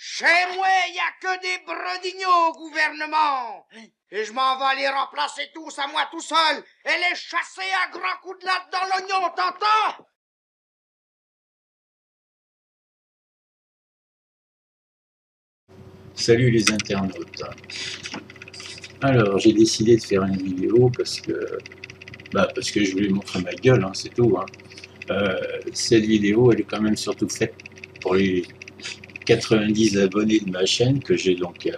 Chez moi, y a que des brodignaux au gouvernement. Et je m'en vais les remplacer tous à moi tout seul et les chasser à grands coups de latte dans l'oignon, t'entends? Salut les internautes. Alors j'ai décidé de faire une vidéo parce que je voulais montrer ma gueule, hein, c'est tout. Hein. Cette vidéo elle est quand même surtout faite pour les 90 abonnés de ma chaîne que j'ai donc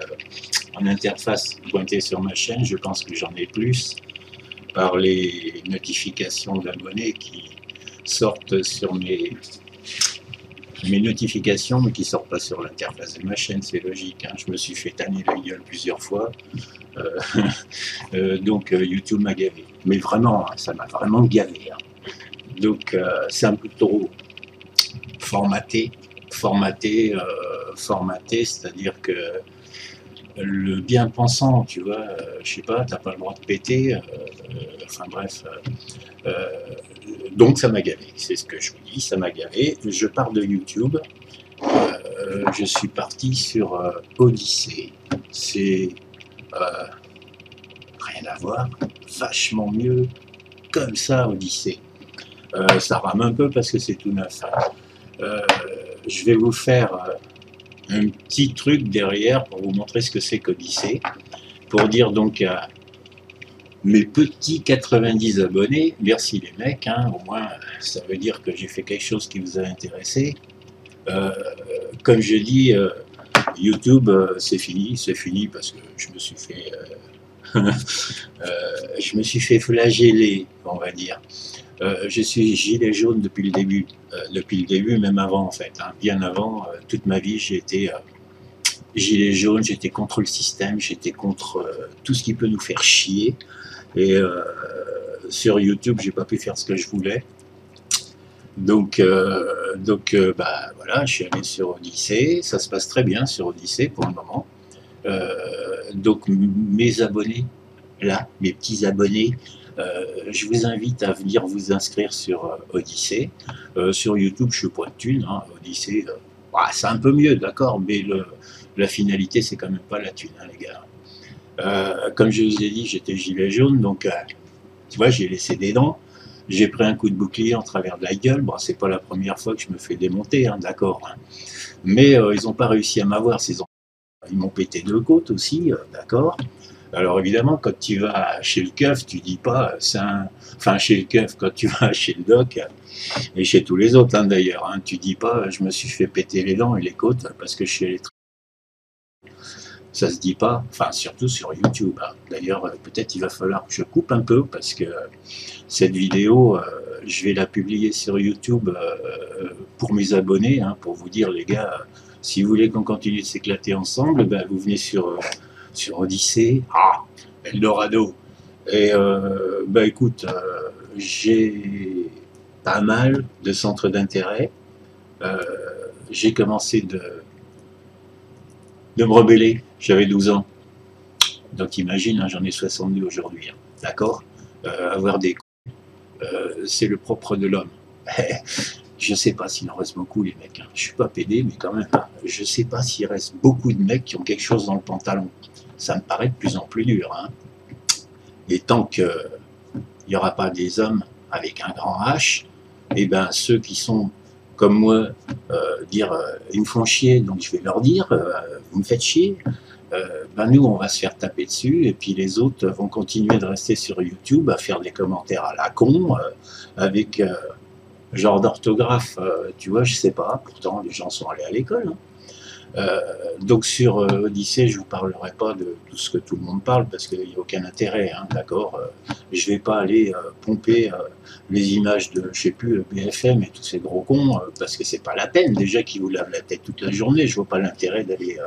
en interface pointée sur ma chaîne. Je pense que j'en ai plus par les notifications d'abonnés qui sortent sur mes notifications mais qui ne sortent pas sur l'interface de ma chaîne, c'est logique. Hein. Je me suis fait tanner la gueule plusieurs fois. Donc YouTube m'a gavé. Mais vraiment, hein, ça m'a vraiment gavé. Hein. Donc c'est un peu trop formaté, c'est-à-dire que le bien-pensant, tu vois, je sais pas, t'as pas le droit de péter, enfin bref. Donc ça m'a gavé, c'est ce que je vous dis, ça m'a gavé. Je pars de YouTube, je suis parti sur Odyssée. C'est rien à voir, vachement mieux comme ça Odyssée. Ça rame un peu parce que c'est tout neuf. Je vais vous faire un petit truc derrière pour vous montrer ce que c'est qu'Odyssée, pour dire donc à mes petits 90 abonnés, merci les mecs, hein, au moins ça veut dire que j'ai fait quelque chose qui vous a intéressé. Comme je dis, YouTube c'est fini parce que je me suis fait je me suis fait flageller, on va dire. Je suis gilet jaune depuis le début, même avant en fait, hein, bien avant, toute ma vie j'ai été gilet jaune, j'étais contre le système, j'étais contre tout ce qui peut nous faire chier, et sur YouTube j'ai pas pu faire ce que je voulais, donc bah voilà, je suis allé sur Odyssée, ça se passe très bien sur Odyssée pour le moment. Donc mes abonnés, là, mes petits abonnés, je vous invite à venir vous inscrire sur Odyssée. Sur YouTube, je suis pas de thune, hein, Odyssée, bah, c'est un peu mieux, d'accord, mais la finalité, c'est quand même pas la thune, hein, les gars. Comme je vous ai dit, j'étais gilet jaune, donc tu vois, j'ai laissé des dents. J'ai pris un coup de bouclier en travers de la gueule. Bon, c'est pas la première fois que je me fais démonter, hein, d'accord. Hein. Mais ils n'ont pas réussi à m'avoir, ces enfants. Ils m'ont pété deux côtes aussi, d'accord. Alors évidemment, quand tu vas chez le keuf, tu dis pas, enfin chez le keuf, quand tu vas chez le doc, et chez tous les autres hein, d'ailleurs, hein, tu dis pas, je me suis fait péter les dents et les côtes parce que je suis allé. Ça se dit pas, enfin surtout sur YouTube. Hein. D'ailleurs, peut-être il va falloir que je coupe un peu parce que cette vidéo, je vais la publier sur YouTube pour mes abonnés, hein, pour vous dire les gars, si vous voulez qu'on continue de s'éclater ensemble, ben, vous venez sur Odyssée, Eldorado. Et ben écoute, j'ai pas mal de centres d'intérêt. J'ai commencé de me rebeller, j'avais 12 ans. Donc imagine, hein, j'en ai 62 aujourd'hui, hein, d'accord. Avoir des c'est le propre de l'homme. Je sais pas s'il en reste beaucoup les mecs, hein. Je suis pas pédé, mais quand même, hein. Je sais pas s'il reste beaucoup de mecs qui ont quelque chose dans le pantalon. Ça me paraît de plus en plus dur. Hein. Et tant qu'il n'y aura pas des hommes avec un grand H, et ben ceux qui sont comme moi, ils me font chier, donc je vais leur dire, vous me faites chier, ben nous on va se faire taper dessus, et puis les autres vont continuer de rester sur YouTube à faire des commentaires à la con, avec genre d'orthographe, tu vois, je sais pas, pourtant les gens sont allés à l'école. Hein. Donc sur Odyssée, je vous parlerai pas de tout ce que tout le monde parle parce qu'il n'y a aucun intérêt, hein, d'accord. Je vais pas aller pomper les images de, je sais plus, BFM et tous ces gros cons parce que c'est pas la peine. Déjà qu'ils vous lavent la tête toute la journée, je vois pas l'intérêt d'aller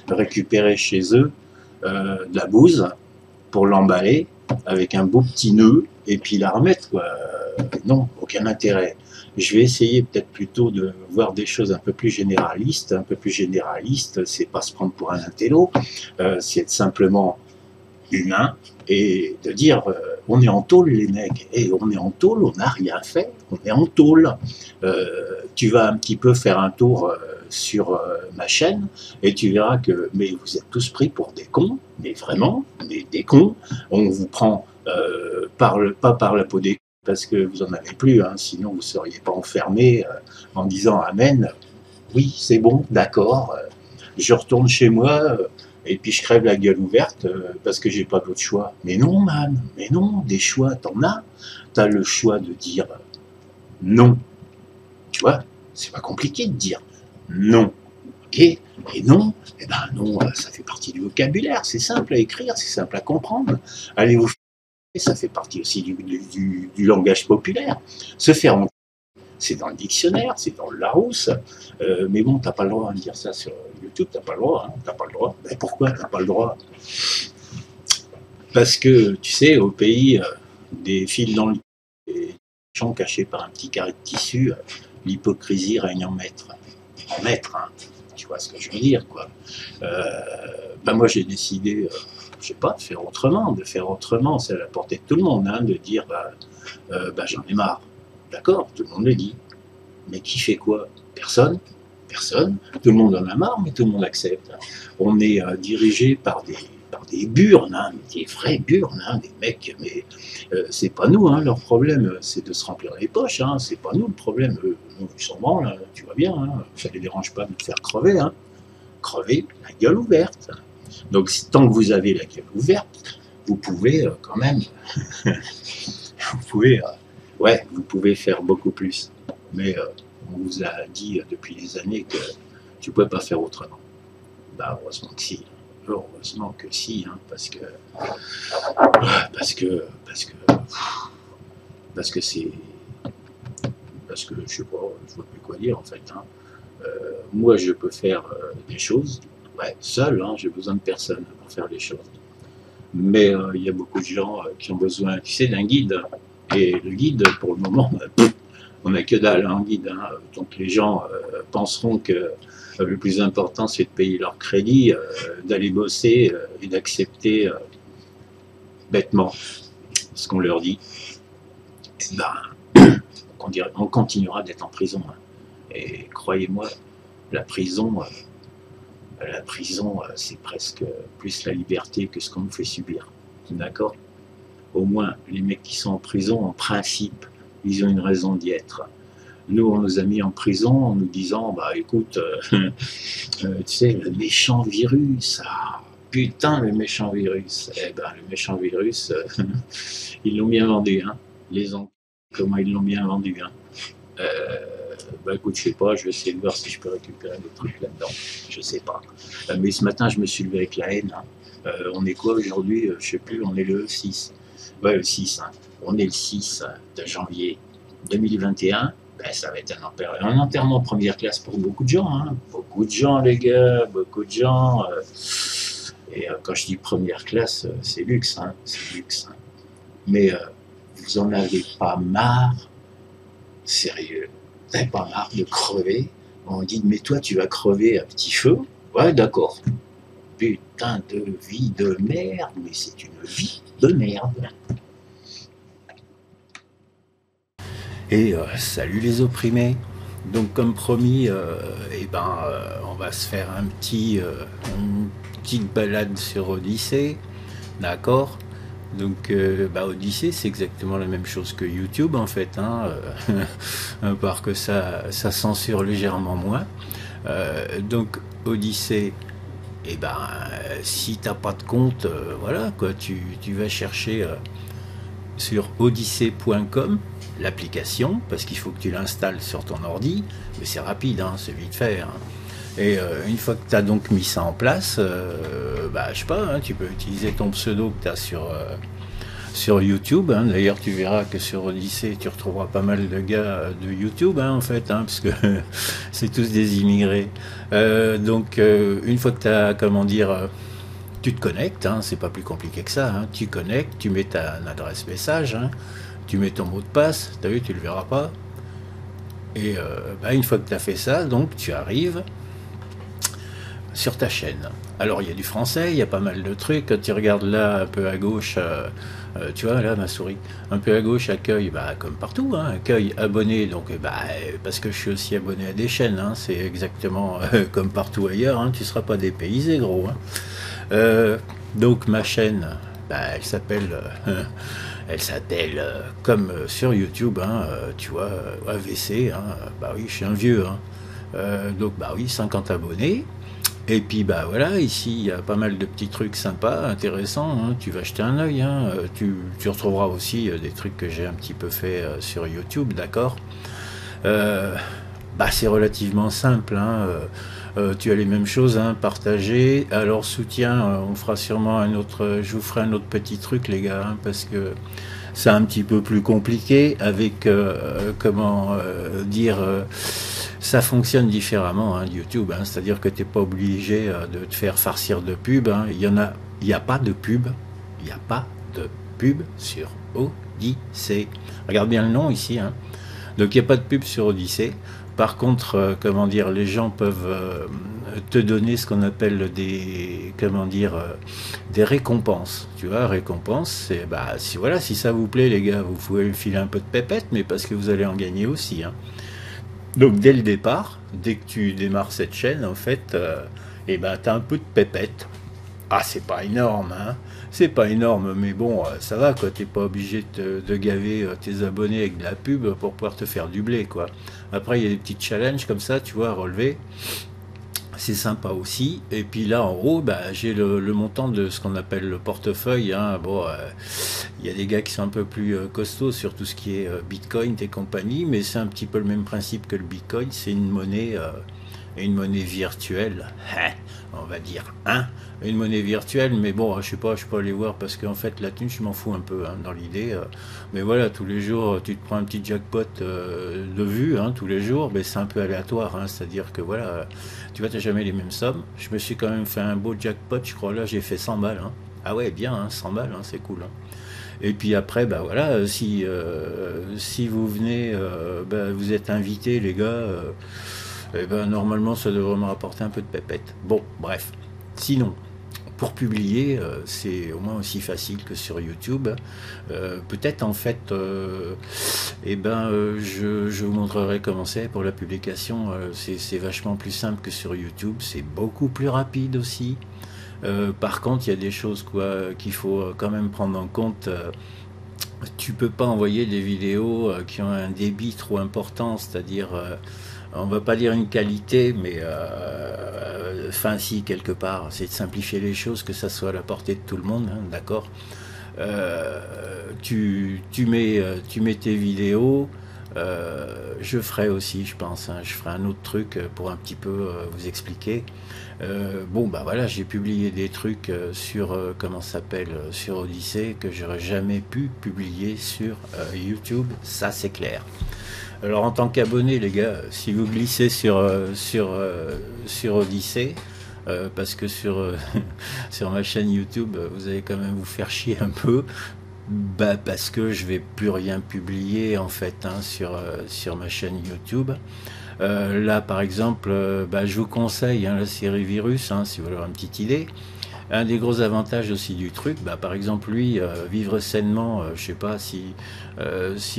récupérer chez eux de la bouse pour l'emballer avec un beau petit nœud et puis la remettre, quoi. Non, aucun intérêt. Je vais essayer peut-être plutôt de voir des choses un peu plus généralistes. Un peu plus généraliste, c'est pas se prendre pour un intello, c'est être simplement humain et de dire on est en tôle les mecs, et on est en tôle, on n'a rien fait, on est en tôle. Tu vas un petit peu faire un tour sur ma chaîne et tu verras que mais vous êtes tous pris pour des cons, mais vraiment, des cons. On vous prend pas par la peau des cons parce que vous en avez plus, hein, sinon vous ne seriez pas enfermé en disant Amen, oui c'est bon, d'accord, je retourne chez moi et puis je crève la gueule ouverte parce que j'ai pas d'autre choix. Mais non man, mais non, des choix t'en as, t'as le choix de dire non, tu vois, c'est pas compliqué de dire non, ok, et non, eh ben non, ça fait partie du vocabulaire, c'est simple à écrire, c'est simple à comprendre, allez vous faire, ça fait partie aussi du langage populaire, se faire entendre, c'est dans le dictionnaire, c'est dans le Larousse, mais bon, t'as pas le droit de dire ça sur YouTube, t'as pas le droit, hein, t'as pas le droit, mais pourquoi t'as pas le droit? Parce que, tu sais, au pays des fils dans le des champs cachés par un petit carré de tissu, l'hypocrisie règne en maître. Maître, hein, tu vois ce que je veux dire, quoi. Ben moi, j'ai décidé, je sais pas, de faire autrement, c'est à la portée de tout le monde, hein, de dire, j'en ai marre. D'accord, tout le monde le dit. Mais qui fait quoi? Personne. Personne. Tout le monde en a marre, mais tout le monde accepte. On est dirigé par des burnes, hein, des vraies burnes, hein, des mecs, mais c'est pas nous, hein, leur problème, c'est de se remplir les poches, hein, c'est pas nous le problème, nous, ils s'en branlent, hein, tu vois bien, hein, ça les dérange pas de te faire crever, hein, crever la gueule ouverte. Donc tant que vous avez la gueule ouverte, vous pouvez quand même, vous pouvez faire beaucoup plus, mais on vous a dit depuis des années que tu ne pouvais pas faire autrement. Bah, heureusement que si. Heureusement que si, hein, parce que je sais pas, je vois plus quoi dire en fait. Hein. Moi, je peux faire des choses, ouais, seul, hein, j'ai besoin de personne pour faire les choses. Mais il y a beaucoup de gens qui ont besoin, tu sais, d'un guide. Et le guide, pour le moment, on n'a que dalle, hein, guide. Hein. Donc les gens penseront que le plus important, c'est de payer leur crédit, d'aller bosser et d'accepter bêtement ce qu'on leur dit. Et ben, on continuera d'être en prison. Hein. Et croyez-moi, la prison, c'est presque plus la liberté que ce qu'on nous fait subir. D'accord? Au moins, les mecs qui sont en prison, en principe, ils ont une raison d'y être. Nous, on nous a mis en prison en nous disant, bah écoute, tu sais, le méchant virus, ah, putain, le méchant virus. Eh ben, le méchant virus, ils l'ont bien vendu, hein. Les Anglais, comment ils l'ont bien vendu, hein. Bah écoute, je sais pas, je vais essayer de voir si je peux récupérer des trucs là-dedans, je sais pas. Mais ce matin, je me suis levé avec la haine, hein. On est quoi aujourd'hui? Je sais plus, on est le 6. Ouais, le 6, hein. On est le 6 de janvier 2021. Ben, ça va être un enterrement de première classe pour beaucoup de gens. Hein. Beaucoup de gens, les gars, beaucoup de gens. Et quand je dis première classe, c'est luxe. Hein, c'est luxe. Hein. Mais vous en avez pas marre, sérieux, vous n'avez pas marre de crever. On dit, mais toi, tu vas crever à petit feu. Ouais, d'accord. Putain de vie de merde, mais c'est une vie de merde. Et salut les opprimés. Donc comme promis, on va se faire une petite balade sur Odyssée, d'accord? Donc Odyssée, c'est exactement la même chose que YouTube en fait, hein, à part que ça censure légèrement moins. Donc Odyssée, si t'as pas de compte, voilà quoi, tu vas chercher sur odyssée.com l'application, parce qu'il faut que tu l'installes sur ton ordi, mais c'est rapide, hein, c'est vite fait. Hein. Et une fois que tu as donc mis ça en place, je sais pas, hein, tu peux utiliser ton pseudo que tu as sur YouTube. Hein. D'ailleurs, tu verras que sur Odyssée, tu retrouveras pas mal de gars de YouTube, hein, en fait, hein, parce que c'est tous des immigrés. Donc, une fois que tu as, tu te connectes, hein, c'est pas plus compliqué que ça. Hein, tu connectes, tu mets ta adresse message, hein, tu mets ton mot de passe, t'as vu, tu le verras pas. Et une fois que tu as fait ça, donc tu arrives sur ta chaîne. Alors il y a du français, il y a pas mal de trucs. Quand tu regardes là un peu à gauche, tu vois là ma souris, un peu à gauche accueil, bah comme partout, hein, accueil abonné. Donc parce que je suis aussi abonné à des chaînes, hein, c'est exactement comme partout ailleurs. Hein, tu seras pas dépaysé gros. Hein. Donc ma chaîne, bah, elle s'appelle comme sur YouTube, hein, tu vois, AVC. Hein, bah oui, je suis un vieux. Hein. Donc bah oui, 50 abonnés. Et puis bah voilà, ici il y a pas mal de petits trucs sympas, intéressants, hein. Tu vas jeter un œil, hein. Tu retrouveras aussi des trucs que j'ai un petit peu fait sur YouTube, d'accord. Euh, Bah c'est relativement simple, hein. Tu as les mêmes choses, hein, partager. Alors soutien, on fera sûrement un autre, je vous ferai un autre petit truc les gars, hein, parce que c'est un petit peu plus compliqué avec comment dire ça fonctionne différemment hein, YouTube, hein, c'est-à-dire que tu n'es pas obligé de te faire farcir de pub, hein. Il n'y a pas de pub, il n'y a pas de pub sur Odyssée. Regarde bien le nom ici, hein. Donc il n'y a pas de pub sur Odyssée. Par contre, comment dire, les gens peuvent te donner ce qu'on appelle des, comment dire, des récompenses. Tu vois, récompenses, c'est, bah, si voilà, si ça vous plaît, les gars, vous pouvez filer un peu de pépette, mais parce que vous allez en gagner aussi. Hein. Donc dès le départ, dès que tu démarres cette chaîne, en fait, eh ben, tu as un peu de pépette. Ah, c'est pas énorme, hein. C'est pas énorme, mais bon, ça va, quoi. T'es pas obligé de gaver tes abonnés avec de la pub pour pouvoir te faire du blé, quoi. Après, il y a des petits challenges comme ça, tu vois, à relever. C'est sympa aussi. Et puis là, en haut, bah, j'ai le montant de ce qu'on appelle le portefeuille. Hein. Bon, il y a des gars qui sont un peu plus costauds sur tout ce qui est Bitcoin et compagnie, mais c'est un petit peu le même principe que le Bitcoin. C'est une monnaie virtuelle, on va dire, hein, une monnaie virtuelle, mais bon, je sais pas aller voir parce qu'en fait, la thune, je m'en fous un peu hein, dans l'idée. Mais voilà, tous les jours, tu te prends un petit jackpot de vue, hein, tous les jours, mais c'est un peu aléatoire, hein, c'est-à-dire que voilà, tu vois, t'as jamais les mêmes sommes. Je me suis quand même fait un beau jackpot, je crois, là, j'ai fait 100 balles. Hein. Ah ouais, bien, hein, 100 balles, hein, c'est cool. Hein. Et puis après, bah voilà, si vous venez, bah, vous êtes invités, les gars. Eh ben, normalement, ça devrait me rapporter un peu de pépette. Bon, bref. Sinon, pour publier, c'est au moins aussi facile que sur YouTube. Peut-être en fait, je vous montrerai comment c'est pour la publication. C'est vachement plus simple que sur YouTube. C'est beaucoup plus rapide aussi. Par contre, il y a des choses qu'il faut quand même prendre en compte. Tu peux pas envoyer des vidéos qui ont un débit trop important, c'est-à-dire on va pas dire une qualité, mais enfin si quelque part, c'est de simplifier les choses, que ça soit à la portée de tout le monde, hein, d'accord. Tu mets tes vidéos. Je ferai aussi, je pense, hein, je ferai un autre truc pour un petit peu vous expliquer. Bon, bah voilà, j'ai publié des trucs sur, comment ça s'appelle, sur Odyssée que j'aurais jamais pu publier sur YouTube, ça c'est clair. Alors en tant qu'abonné, les gars, si vous glissez sur Odyssée, parce que sur ma chaîne YouTube, vous allez quand même vous faire chier un peu, bah parce que je vais plus rien publier en fait hein, sur ma chaîne YouTube. Là par exemple, bah, je vous conseille hein, la série Virus, hein, si vous voulez avoir une petite idée. Un des gros avantages aussi du truc, bah, par exemple lui, vivre sainement, je sais pas si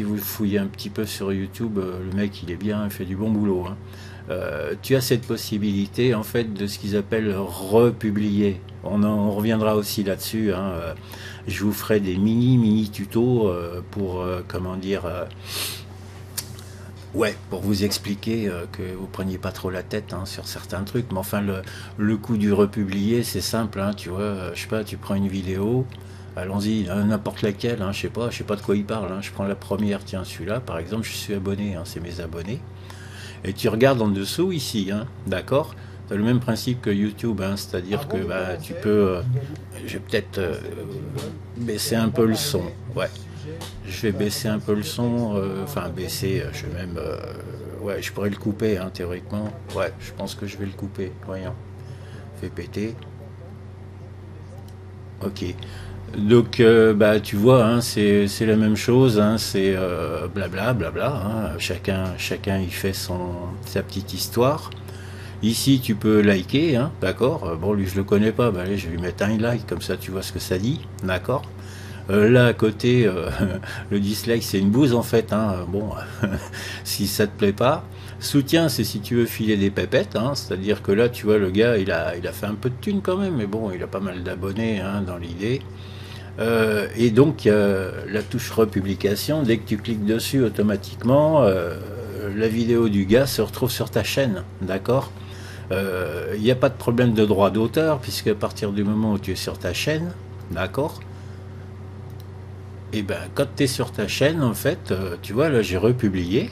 vous fouillez un petit peu sur YouTube, le mec il est bien, il fait du bon boulot. Hein. Tu as cette possibilité en fait de ce qu'ils appellent republier. On reviendra aussi là-dessus. Hein. Je vous ferai des mini tutos pour comment dire. Ouais, pour vous expliquer que vous preniez pas trop la tête hein, sur certains trucs. Mais enfin, le coup du republier, c'est simple. Hein, tu vois, je sais pas, tu prends une vidéo, allons-y, n'importe laquelle. Hein, je sais pas de quoi il parle. Hein, je prends la première, tiens, celui-là, par exemple, je suis abonné, hein, c'est mes abonnés. Et tu regardes en dessous ici, hein, d'accord? Tu as le même principe que YouTube, hein, c'est-à-dire que bah, tu peux. Je vais peut-être baisser un peu le son. Ouais. Je vais baisser un peu le son, enfin baisser, je vais même, ouais, je pourrais le couper, hein, théoriquement, ouais, je pense que je vais le couper, voyons, fais péter, ok, donc, bah, tu vois, hein, c'est la même chose, hein, c'est blabla, blabla, hein, chacun il fait sa petite histoire. Ici, tu peux liker, hein, d'accord. Bon, lui, je le connais pas. Bah, allez, je vais lui mettre un like, comme ça, tu vois ce que ça dit, d'accord. Là, à côté, le dislike, c'est une bouse, en fait. Hein. Bon, si ça te plaît pas. Soutien, c'est si tu veux filer des pépettes. Hein. C'est-à-dire que là, tu vois, le gars, il a fait un peu de thunes quand même. Mais bon, il a pas mal d'abonnés hein, dans l'idée. Et donc, la touche republication, dès que tu cliques dessus, automatiquement, la vidéo du gars se retrouve sur ta chaîne, d'accord. Il n'y a pas de problème de droit d'auteur, puisque à partir du moment où tu es sur ta chaîne, d'accord, et ben quand tu es sur ta chaîne, en fait, tu vois, là j'ai republié,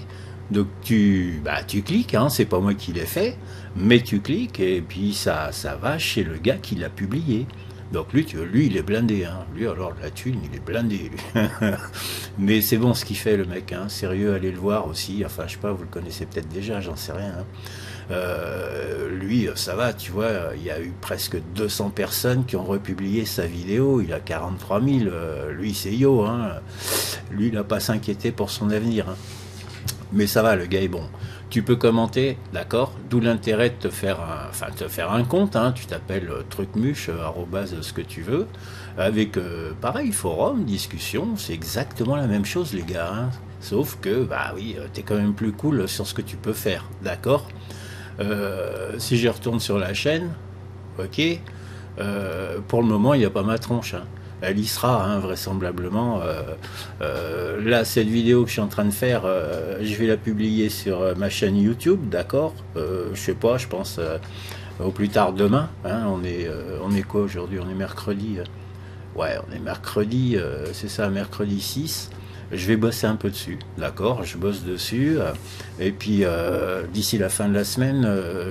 donc tu cliques, hein, c'est pas moi qui l'ai fait, mais tu cliques, et puis ça va chez le gars qui l'a publié. Donc lui, il est blindé, hein. Lui alors la thune, il est blindé. Lui. Mais c'est bon ce qu'il fait le mec, hein. Sérieux, allez le voir aussi. Enfin, je sais pas, vous le connaissez peut-être déjà, j'en sais rien. Hein. Lui, ça va, tu vois, il y a eu presque 200 personnes qui ont republié sa vidéo. Il a 43 000. Lui, c'est yo, hein. Lui, il n'a pas à s'inquiéter pour son avenir. Hein. Mais ça va, le gars est bon. Tu peux commenter, d'accord. D'où l'intérêt de te faire un compte. Hein. Tu t'appelles trucmuche, arrobase, ce que tu veux. Avec, pareil, forum, discussion. C'est exactement la même chose, les gars. Hein. Sauf que, bah oui, t'es quand même plus cool sur ce que tu peux faire, d'accord. Si je retourne sur la chaîne, ok. Pour le moment, il n'y a pas ma tronche. Hein. Elle y sera, hein, vraisemblablement. Là, cette vidéo que je suis en train de faire, je vais la publier sur ma chaîne YouTube, d'accord. Je sais pas, je pense au plus tard demain. Hein, on est quoi aujourd'hui? On est mercredi. Ouais, on est mercredi, c'est ça, mercredi 6. Je vais bosser un peu dessus, d'accord. Je bosse dessus. Et puis, d'ici la fin de la semaine,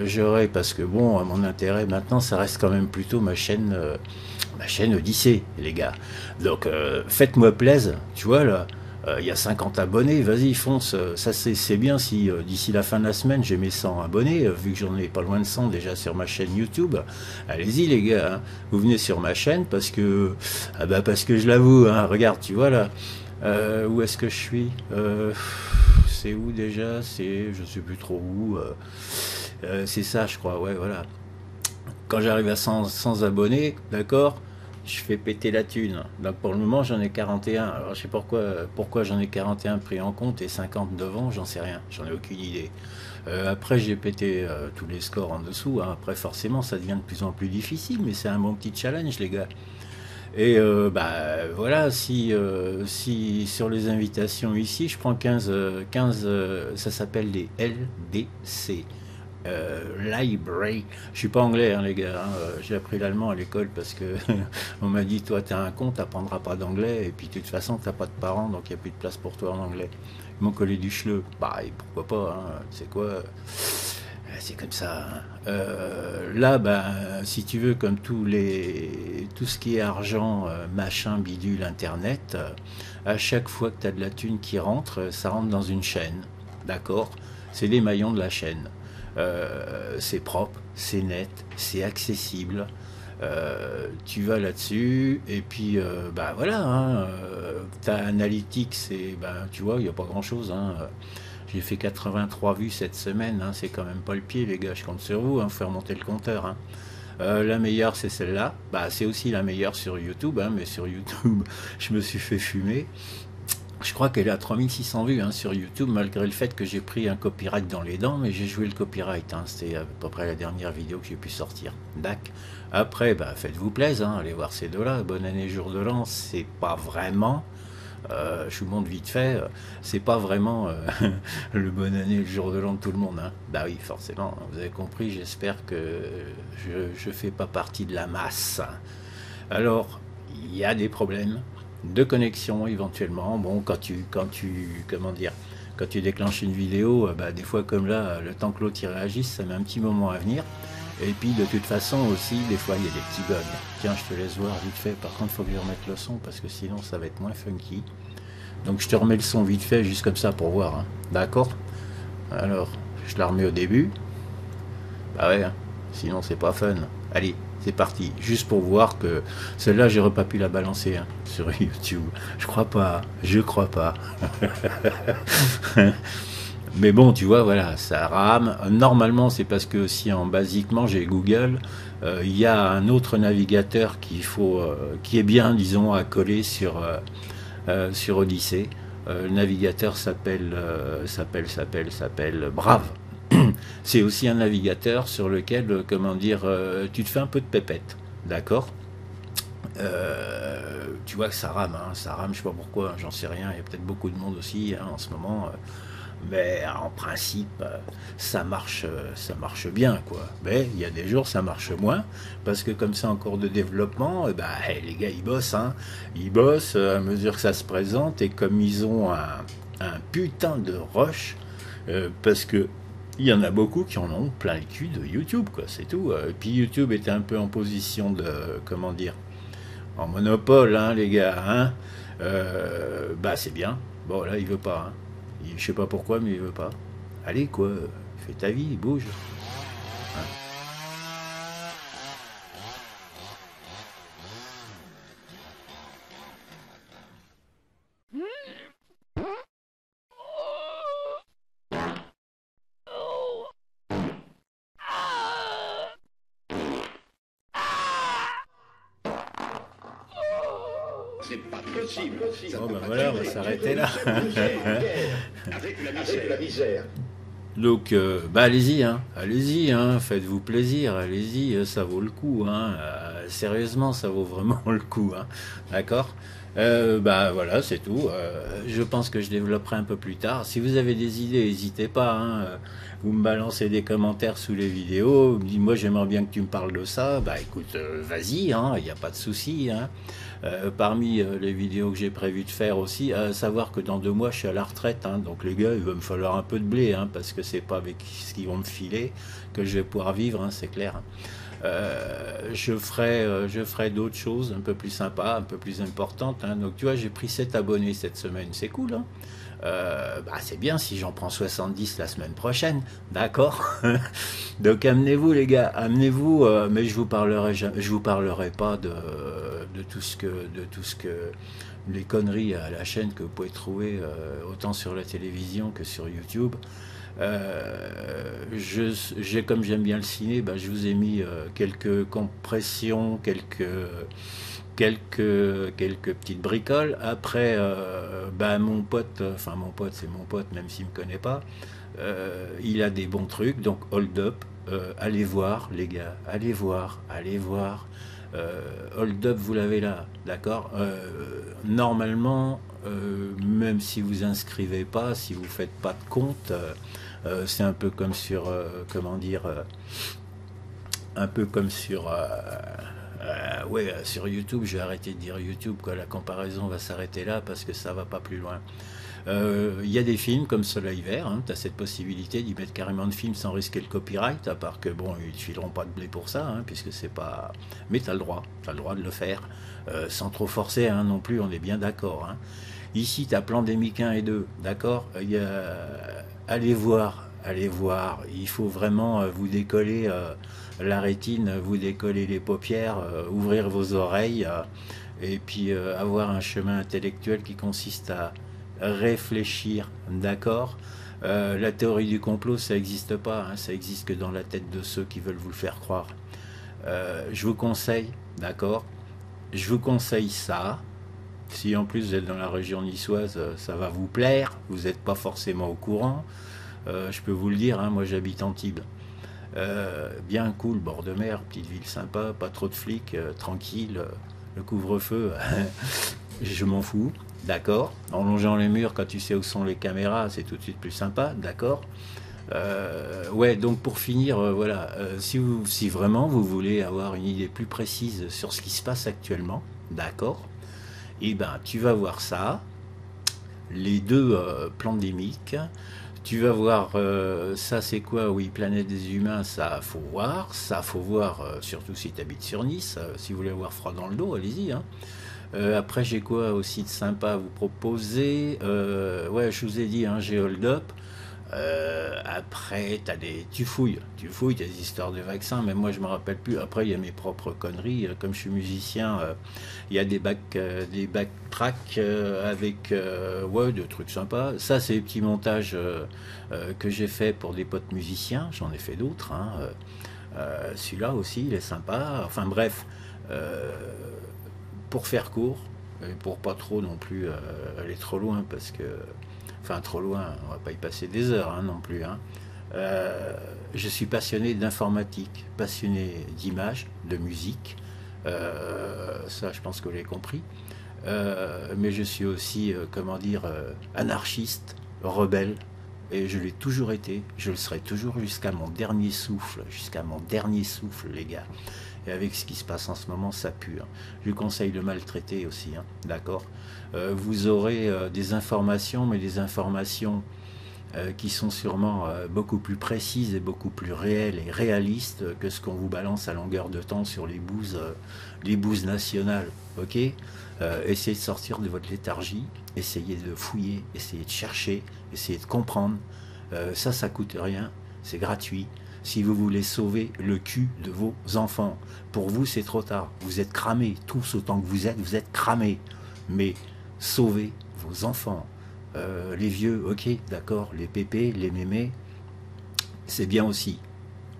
j'aurai, parce que bon, à mon intérêt maintenant, ça reste quand même plutôt ma chaîne Odyssée, les gars. Donc, faites-moi plaisir, tu vois, là. Il y a 50 abonnés, vas-y, fonce. Ça, c'est bien si d'ici la fin de la semaine, j'ai mes 100 abonnés, vu que j'en ai pas loin de 100 déjà sur ma chaîne YouTube. Allez-y, les gars. Hein. Vous venez sur ma chaîne parce que je l'avoue, hein, regarde, tu vois, là. Où est-ce que je suis c'est où déjà? Je sais plus trop où. C'est ça, je crois, ouais, voilà. Quand j'arrive à 100 abonnés, d'accord, je fais péter la thune. Donc pour le moment, j'en ai 41. Alors je sais pourquoi j'en ai 41 pris en compte et 50 devant, j'en sais rien. J'en ai aucune idée. Après, j'ai pété tous les scores en dessous. Hein. Après, forcément, ça devient de plus en plus difficile, mais c'est un bon petit challenge, les gars. Et voilà, si sur les invitations ici, je prends 15 ça s'appelle des LDC. Library. Je suis pas anglais, hein, les gars. Hein. J'ai appris l'allemand à l'école parce que on m'a dit, toi, t'as un con, t'apprendras pas d'anglais. Et puis, de toute façon, t'as pas de parents, donc il n'y a plus de place pour toi en anglais. Ils m'ont collé du chleu. Pareil, pourquoi pas. Hein. C'est quoi c'est comme ça. Hein. Là, si tu veux, comme tout ce qui est argent, machin, bidule, internet, à chaque fois que tu as de la thune qui rentre, ça rentre dans une chaîne. D'accord? C'est les maillons de la chaîne. C'est propre, c'est net, c'est accessible. Tu vas là-dessus et puis voilà. Hein, ta analytique, tu vois, il n'y a pas grand-chose. Hein. J'ai fait 83 vues cette semaine, hein, c'est quand même pas le pied, les gars, je compte sur vous, hein, faut faire monter le compteur. Hein. La meilleure, c'est celle-là. C'est aussi la meilleure sur YouTube, hein, mais sur YouTube, je me suis fait fumer. Je crois qu'elle est à 3600 vues hein, sur YouTube, malgré le fait que j'ai pris un copyright dans les dents, mais j'ai joué le copyright. Hein, c'était à peu près la dernière vidéo que j'ai pu sortir. Dac. Après, faites-vous plaisir, hein, allez voir ces deux-là. Bonne année, jour de l'an, c'est pas vraiment... je vous montre vite fait, c'est pas vraiment le bonne année, le jour de l'an de tout le monde. Hein. Bah oui, forcément, vous avez compris, j'espère que je fais pas partie de la masse. Alors, il y a des problèmes de connexion éventuellement. Bon, quand tu déclenches une vidéo, des fois comme là, le temps que l'autre y réagisse, ça met un petit moment à venir. Et puis de toute façon aussi, des fois il y a des petits bugs. Tiens, je te laisse voir vite fait. Par contre, il faut que je remette le son parce que sinon ça va être moins funky. Donc je te remets le son vite fait, juste comme ça pour voir. Hein. D'accord? Alors, je la remets au début. Bah ouais, hein. Sinon c'est pas fun. Allez, c'est parti. Juste pour voir que celle-là, j'aurais pas pu la balancer hein, sur YouTube. Je crois pas. Mais bon, tu vois, voilà, ça rame. Normalement, c'est parce que si basiquement j'ai Google, il y a un autre navigateur qui est bien, disons, à coller sur Odyssée. Le navigateur s'appelle Brave. C'est aussi un navigateur sur lequel, comment dire, tu te fais un peu de pépette, d'accord. Tu vois que ça rame, je sais pas pourquoi, j'en sais rien. Il y a peut-être beaucoup de monde aussi en ce moment. Mais en principe, ça marche bien, quoi. Mais il y a des jours, ça marche moins, parce que comme c'est en cours de développement, les gars, ils bossent, hein. Ils bossent à mesure que ça se présente, et comme ils ont un putain de rush, parce que il y en a beaucoup qui en ont plein le cul de YouTube, quoi, c'est tout. Et puis YouTube était un peu en position de, comment dire, en monopole, hein, les gars, hein. C'est bien. Bon, là, il veut pas, hein. Je sais pas pourquoi, mais il veut pas. Allez, quoi, fais ta vie, bouge. Hein. C'est pas possible. Bon, ben voilà, on va s'arrêter là. Avec la misère. Donc, allez-y, hein, faites-vous plaisir, allez-y, ça vaut le coup, hein, sérieusement, ça vaut vraiment le coup, hein, d'accord. Voilà, c'est tout. Je pense que je développerai un peu plus tard. Si vous avez des idées, n'hésitez pas, hein, vous me balancez des commentaires sous les vidéos, dis-moi j'aimerais bien que tu me parles de ça, écoute, vas-y, hein, il n'y a pas de souci, hein. Parmi les vidéos que j'ai prévu de faire aussi, à savoir que dans 2 mois je suis à la retraite, hein, donc les gars, il va me falloir un peu de blé, hein, parce que c'est pas avec ce qu'ils vont me filer que je vais pouvoir vivre, hein, c'est clair. Je ferai d'autres choses un peu plus sympas, un peu plus importantes, hein. Donc tu vois, j'ai pris 7 abonnés cette semaine, c'est cool, hein. C'est bien si j'en prends 70 la semaine prochaine, d'accord. Donc amenez-vous les gars, amenez-vous, mais je vous parlerai pas de tout ce que les conneries à la chaîne que vous pouvez trouver autant sur la télévision que sur YouTube. Comme j'aime bien le ciné, je vous ai mis quelques compressions, quelques petites bricoles. Après, mon pote, c'est mon pote, même s'il me connaît pas, il a des bons trucs, donc Hold Up, allez voir les gars, allez voir. Hold Up, vous l'avez là, d'accord. Normalement, même si vous inscrivez pas, si vous faites pas de compte, c'est un peu comme sur, un peu comme sur sur YouTube. Je vais arrêter de dire YouTube, quoi. La comparaison va s'arrêter là parce que ça va pas plus loin. Y a des films comme Soleil Vert, hein, tu as cette possibilité d'y mettre carrément de films sans risquer le copyright, à part que bon, ils ne fileront pas de blé pour ça, hein, puisque c'est pas. Mais tu as le droit de le faire, sans trop forcer, hein, non plus, on est bien d'accord, hein. Ici, tu as Plandémique 1 et 2, d'accord. Allez voir, il faut vraiment vous décoller la rétine, vous décoller les paupières, ouvrir vos oreilles, et puis avoir un chemin intellectuel qui consiste à réfléchir, d'accord. La théorie du complot, ça n'existe pas, hein, ça existe que dans la tête de ceux qui veulent vous le faire croire. Je vous conseille, d'accord, je vous conseille ça. Si en plus vous êtes dans la région niçoise, ça va vous plaire, vous n'êtes pas forcément au courant. Je peux vous le dire, hein, moi j'habite Antibes. Bien cool, bord de mer, petite ville sympa, pas trop de flics, tranquille, le couvre-feu, je m'en fous, d'accord. En longeant les murs, quand tu sais où sont les caméras, c'est tout de suite plus sympa, d'accord. Donc pour finir, si vraiment vous voulez avoir une idée plus précise sur ce qui se passe actuellement, d'accord, tu vas voir ça, les deux pandémiques. Tu vas voir, ça c'est quoi? Oui, Planète des Humains, ça faut voir, surtout si tu habites sur Nice, si vous voulez avoir froid dans le dos, allez-y, hein. Après, j'ai quoi aussi de sympa à vous proposer? Je vous ai dit, hein, j'ai Hold Up. Après, tu fouilles des histoires de vaccins, mais moi je me rappelle plus. Après, il y a mes propres conneries. Comme je suis musicien, il y a des backtracks avec ouais, des trucs sympas. Ça, c'est les petits montages que j'ai fait pour des potes musiciens. J'en ai fait d'autres. Hein. Celui-là aussi, il est sympa. Enfin bref, euh, pour faire court, et pour pas trop non plus aller trop loin, parce que enfin trop loin, on va pas y passer des heures hein, non plus. Hein. Je suis passionné d'informatique, passionné d'image, de musique. Ça, je pense que vous l'avez compris. Mais je suis aussi, comment dire, anarchiste, rebelle. Et je l'ai toujours été, je le serai toujours jusqu'à mon dernier souffle, les gars. Et avec ce qui se passe en ce moment, ça pue. Hein. Je vous conseille de maltraiter aussi, hein, d'accord. Vous aurez des informations, mais des informations qui sont sûrement beaucoup plus précises et beaucoup plus réelles et réalistes que ce qu'on vous balance à longueur de temps sur les bouses nationales, ok. Essayez de sortir de votre léthargie, essayez de fouiller, essayez de chercher, essayez de comprendre. Ça coûte rien, c'est gratuit. Si vous voulez sauver le cul de vos enfants, pour vous c'est trop tard. Vous êtes cramés, tous autant que vous êtes cramés. Mais sauvez vos enfants. Les vieux, ok, d'accord, les pépés, les mémés, c'est bien aussi.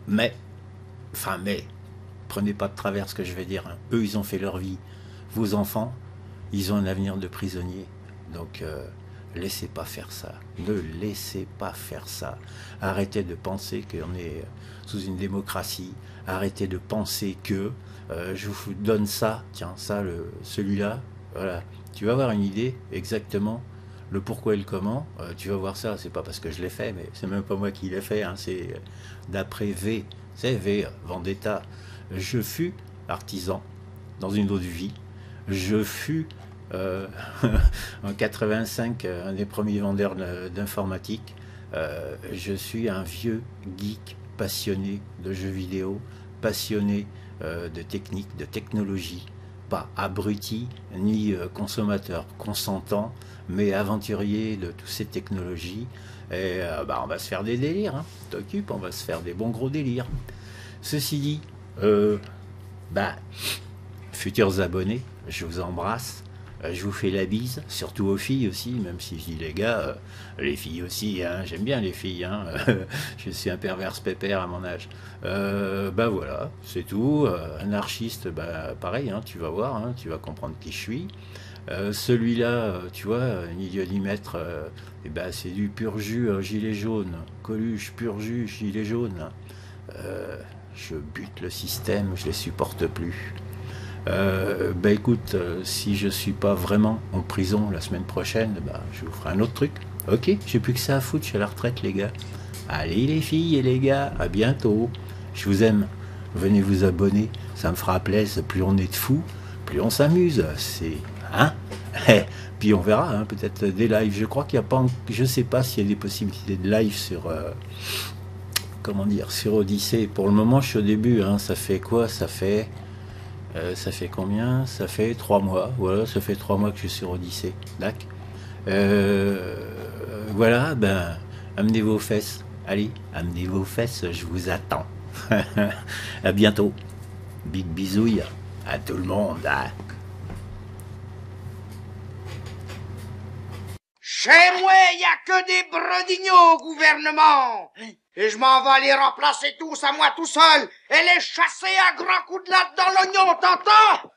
Mais, prenez pas de travers ce que je vais dire. Hein. Eux, ils ont fait leur vie. Vos enfants, ils ont un avenir de prisonniers. Donc, laissez pas faire ça. Ne laissez pas faire ça. Arrêtez de penser qu'on est sous une démocratie. Arrêtez de penser que je vous donne ça. Tiens, ça, celui-là. Voilà. Tu vas avoir une idée exactement le pourquoi et le comment. Tu vas voir ça. C'est pas parce que je l'ai fait, mais c'est même pas moi qui l'ai fait. Hein. C'est d'après V. C'est V. Vendetta. Je fus artisan dans une autre vie. Je fus en 85 un des premiers vendeurs d'informatique. Je suis un vieux geek passionné de jeux vidéo, passionné de technique, de technologie, pas abruti ni consommateur, consentant, mais aventurier de toutes ces technologies. Et on va se faire des délires, hein. T'occupes, on va se faire des bons gros délires. Ceci dit, futurs abonnés, je vous embrasse. Je vous fais la bise, surtout aux filles aussi, même si je dis les gars, les filles aussi, hein, j'aime bien les filles, hein, je suis un pervers pépère à mon âge. Voilà, c'est tout, anarchiste, pareil, hein, tu vas voir, hein, tu vas comprendre qui je suis. Celui-là, tu vois, Nidiolimètre, c'est du pur jus, gilet jaune, Coluche, pur jus, gilet jaune. Je bute le système, je les supporte plus. Écoute, si je suis pas vraiment en prison la semaine prochaine, je vous ferai un autre truc. Ok, j'ai plus que ça à foutre, je suis à la retraite les gars. Allez les filles et les gars, à bientôt. Je vous aime. Venez vous abonner, ça me fera plaisir. Plus on est de fous, plus on s'amuse. C'est hein. Puis on verra, hein, peut-être des lives. Je crois qu'il n'y a pas, je sais pas s'il y a des possibilités de live sur sur Odyssée. Pour le moment, je suis au début. Hein, ça fait quoi? Ça fait combien? Ça fait 3 mois. Voilà, ça fait 3 mois que je suis sur Odyssée. D'accord. Voilà, amenez vos fesses. Allez, amenez vos fesses, je vous attends. À bientôt. Big bisouille à tout le monde. Hein. Chez moi, y a que des brodignaux au gouvernement. Et je m'en vais les remplacer tous à moi tout seul et les chasser à grands coups de latte dans l'oignon, t'entends?